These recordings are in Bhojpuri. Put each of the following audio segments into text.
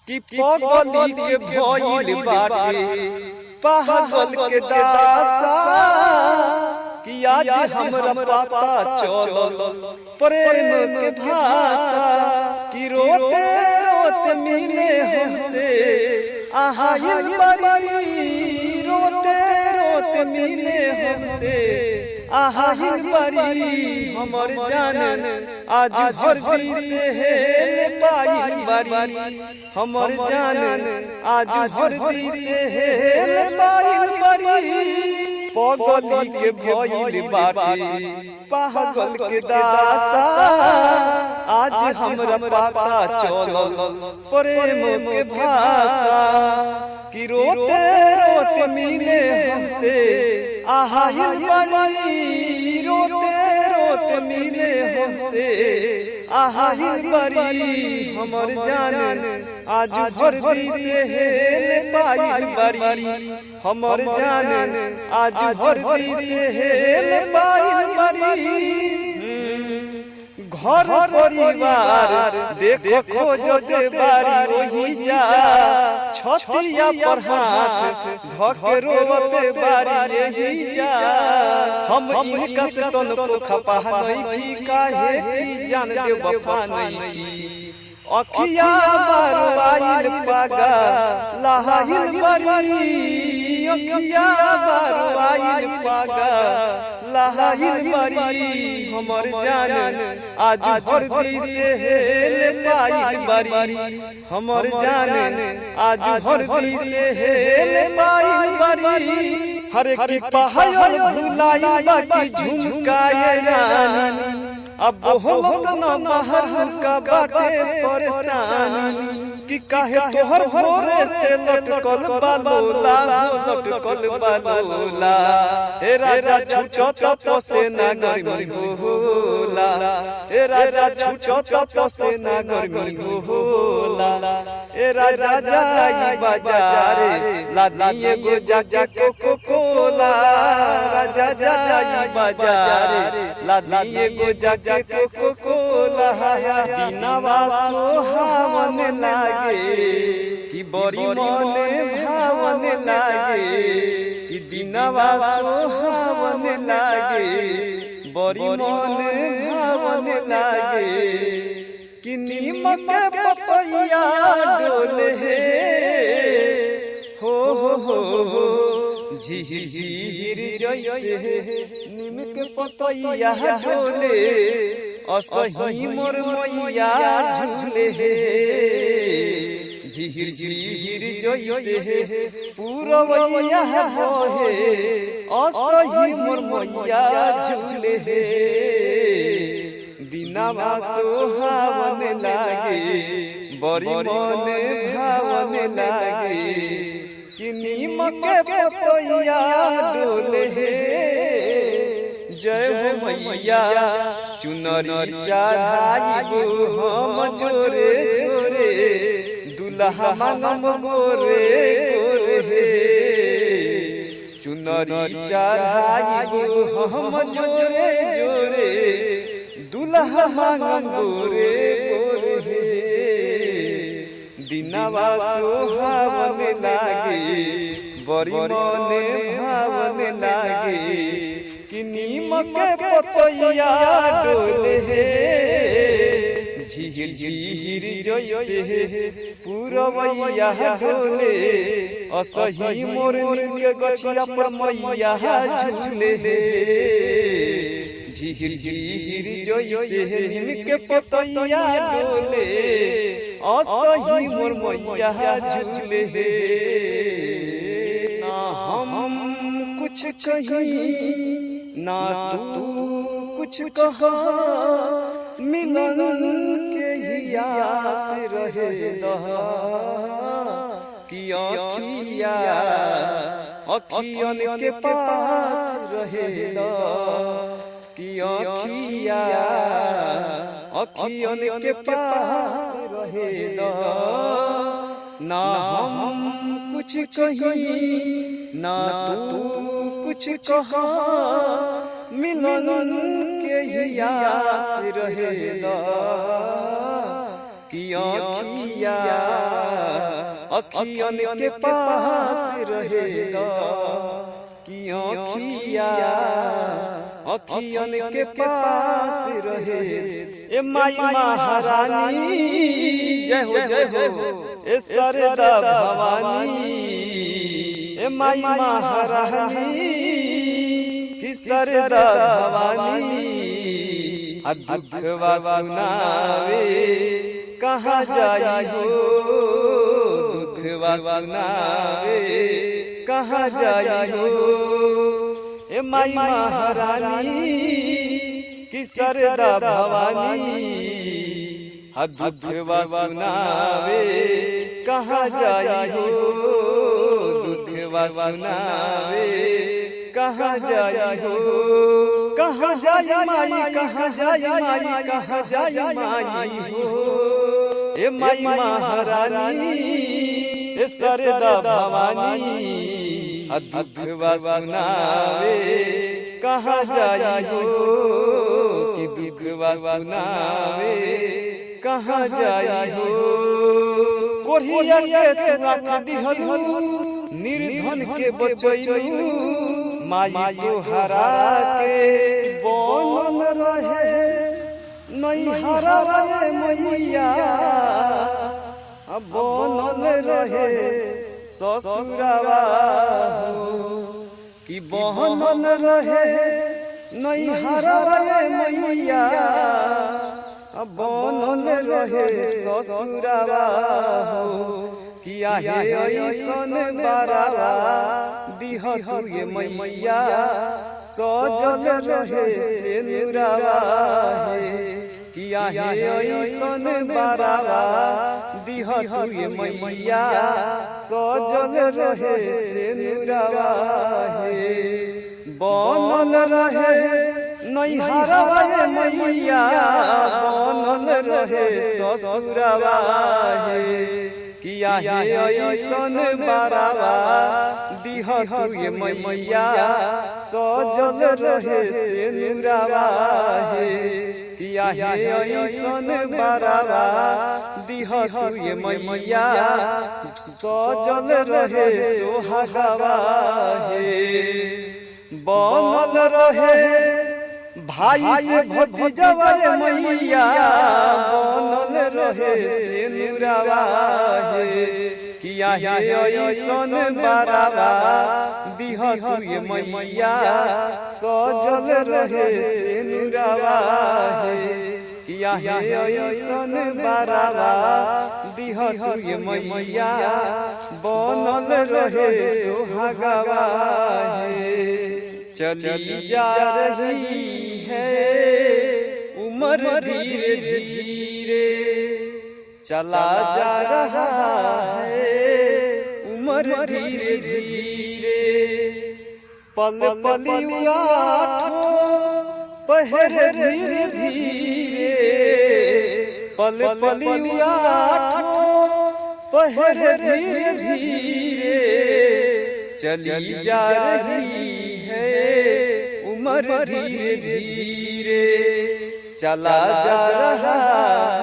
कि पगली के भइल बाटे पागल के दासा कि आज हमरा पता चलल प्रेम के भाषा कि रोते रोते मिले हमसे आहाइल बरी रोते रोते मिले हमसे आहाइल बरी हमर जानन आज हरदी से हेल पाइल बरी हमर जानन आज हरदी से हेल पाइल बरी पगली के भइल बाटे पागल के दासा आज हमरा पता चलल प्रेम के भाषा कि रोते रोते मिले हमसे आहाइल बरी रोते रोते मिले हमसे आहाइल बरी हमर जानन आज हरदी से हेल पाइल बरी हमर जानन आज हरदी से हेल पाइल बरी घर परिवार देखो खोजते बारी ओही जा छतिया पर हाथ धके रोवते बारी यही जा हम इनका से तनको खपा नहीं की काहे की जान दे वफा नहीं की अखिया बारवाइल पागा लहाइल बरी अखिया बारवाइल पागा लहाइल बरी हमर जानन आज हरदी से हेल पाइल बरी हमर जानन आज हरदी से हेल पाइल बरी हरे की पहायल भुलाइल बाकी झुमकाए रानी अब बहुत न महर का बाटे परेशानी कि काहे तोहर भोरे से लटकल बालोला लटकल बालोला ए राजा छुटत तो से ना गर्मी होला ए राजा छुटत तो से ना गर्मी होला ए राजा जाई बाजारे लादी एगो जाजा कोको कोला राजा जाई बाजारे लादी एगो जाजा कोको कोला दिनवा सोहावन लागे कि बड़ी मने भावन लागे कि दिनवा सोहावन लागे बड़ी मने भावन लागे कि नीमक पपैया डोले हो झिझिर जैसे नीमक पपैया डोले असही मोर मैया झूले झिहिर झिहिर जैसे पूरवैया बहे असही मोर मैया झूले दिनवा सोहावन लागे बड़ी मन भावन लागे कि नीमक पपैया डोले जय हो मैया चुनरी चढ़ाई हम जोरे जोरे दुल्हा मांगम गोरे गोरे चुनरी चढ़ाई हम जोरे जोरे दुल्हा मांगम गोरे गोरे दिनवा सोहावन लागे बड़ी मन भावन लागे कि नीमक पपैया डोले झिहिर झिहिर जैसे पूरवैया डोले असही मोर के गछिया पर मैया झूले झिहिर झिहिर जैसे नीमक पपैया डोले असही मोर मैया झूले ना हम कुछ कहीं ना तू कुछ कहा मिलन के ही आस रहे कि अखिया अखियन के पास रहे कि अखिया अखियन के पास रहे ना हम कुछ कहीं ना तू कुछ कहा मिलन के ही आस रहे कि अखिया अखियन के पास रहेगा कि अखिया अखियन के पास रहे। ए माई महारानी जय हो ए सरदा भवानी। ए माई महारानी की सरदा भवानी। दुखवा सुनावे कहाँ जाई हो, दुखवा सुनावे कहाँ जाई हो। ए माई महारानी की सरदा भवानी। दुखवा सुनावे कहाँ जाई हो, दुखवा सुनावे कहाँ जाई हो। कहाँ जाई माई, कहाँ जाई माई, कहाँ जाई माई हो। ए माई महारानी ए सरदा भवानी। दुखवा सुनावे कहाँ जाई हो, कि दुखवा सुनावे कहाँ जाई हो। कोढ़िया के राख दिहलु निर्धन के बचैलु। माई तोहरा के बनल रहे नैहरा रे मैया, बनल रहे ससुरवा कि बनल रहे नैहरा रे मैया, बनल रहे ससुरवा किया है ऐसन बारावा। दिह तुए मैया सजल रहे सेनुरवा है। किया है ऐसन बारावा। दिह तुए मैया सजल रहे सेनुरवा है। बनल रहे नैहरा रे मैया, बनल रहे ससुरवा है। किया है ऐसन बारावा। दिह तुए मैया सजल रहे सेनुरवा है। किया है ऐसन बारावा। दिह तुए मैया सजल रहे सोहागवा है। बनल रहे भाई से भतीजवा मैया, बनल रहे सेनुरवा है। किया है ऐसन बारावा। दिह तुए मैया सजल रहे सेनुरवा है। किया है ऐसन बारावा। दिह तुए मैया बनल रहे सोहागवा है। चली जा रही है उम्र धीरे धीरे, चला जा रहा है उम्र धीरे धीरे। पल पलिया पहर धीरे धीरे, पल पलिया पहर धीरे धीरे। चली जा रही उम्र धीरे धीरे, चला जा रहा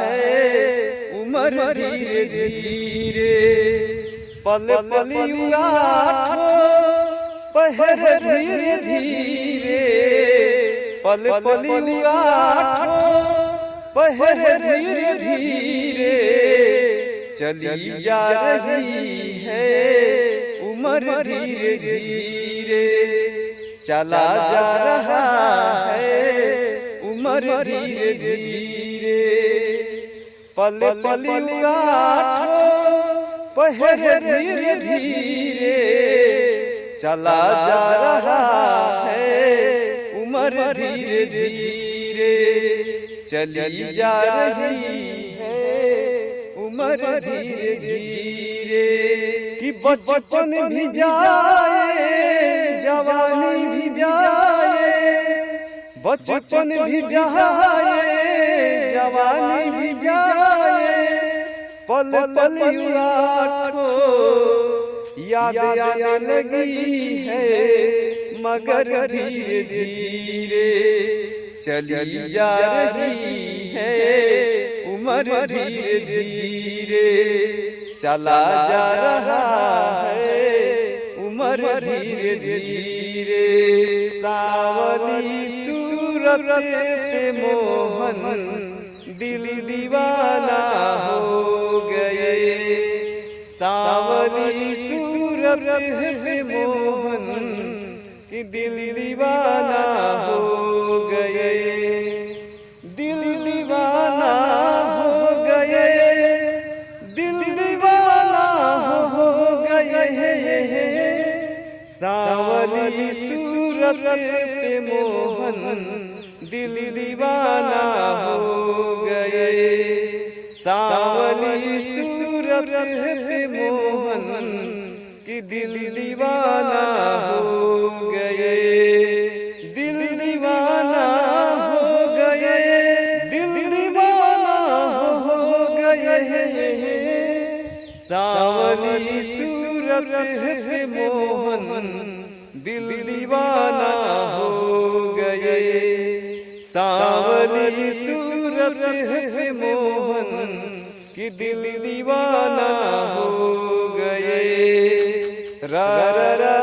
है उम्र धीरे धीरे। पल पलिया पहर धीरे धीरे, पल पलिया पहर धीरे धीरे। चली जा रही है उम्र धीरे धीरे, चला जा रहा है उम्र धीरे धीरे। पल पलिया पहर धीरे धीरे, चला जा रहा है उम्र धीरे धीरे। चली जा रही है उम्र धीरे धीरे। कि बचपन भी जाए जवानी भी जाए, बचपन भी जाए जवानी भी जाए। पल पलिया याद आने लगी है मगर धीरे धीरे। चली जा रही है उम्र धीरे धीरे, चला जा रहा है उम्र धीरे धीरे। सावली सूरत पे मोहन दिल दीवाना हो गए। सावली सूरत पे मोहन कि दिल दीवाना हो गए। दिल दीवाना हो गए, दिल दीवाना हो गए। सावली सूरत पे मोहन दिल दीवाना हो गए। सावली सूरत पे मोहन कि दिल दीवाना हो गए। दिल दीवाना हो गए, दिल दीवाना हो गए। सावली सूरत पे मोहन दिल दीवाना हो गए। सावली सूरत पे मोहन कि दिल दीवाना हो गए। रा रा रा